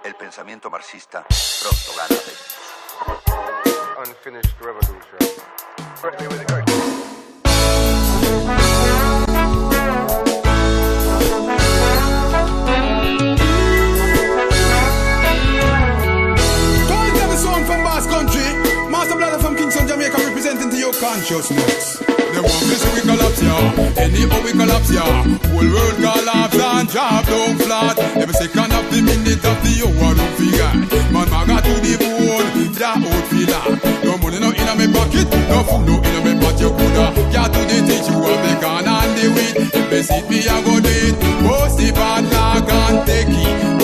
El pensamiento marxista pronto gana. Unfinished revolution. From Bass Country, Master Brother from Kingston, Jamaica, representing to your consciousness. They want me so we collapse, yeah. Anyhow we collapse, yeah. Whole world collapse and drop down flat. Every second of the minute of the hour, don't forget. Man, maga to the bone, that out feel that. No money no in my pocket, no food no in my pot. You coulda got to the teach you a bacon and the wheat. If they see me, I go do it. Post the bad luck and take it.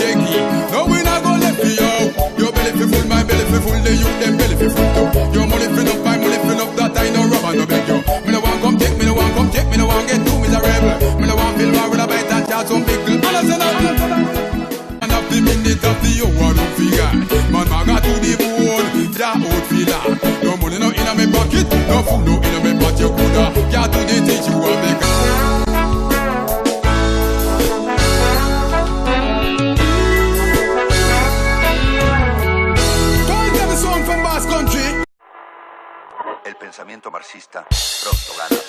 No we not go left for you. Your belly fi full, my belly fi full. The youth them belly fi full too. Your money fill up, my money fill up. That I no rubber no beg you. Me no want come take, me no want come take, me no want get too miserable. Me no want feel war with a bite and chat some big girl. And of the minute of the hour, don't forget. Man, maga to the bone, that out feel that. No money no in my pocket, no food no in my pot. You coulda got to the teach you a big. El pensamiento marxista pronto gana.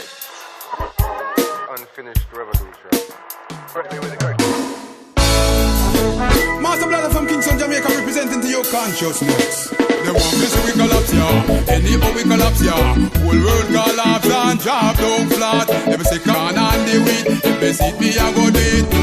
Unfinished revolution. Master Brother from Kingston, Jamaica, representing to your consciousness. They want me so we collapse, yeah. Anyhow we collapse, yeah. Whole world collapse and drop down flat. Every second and the wheat. If they see me, I go do it.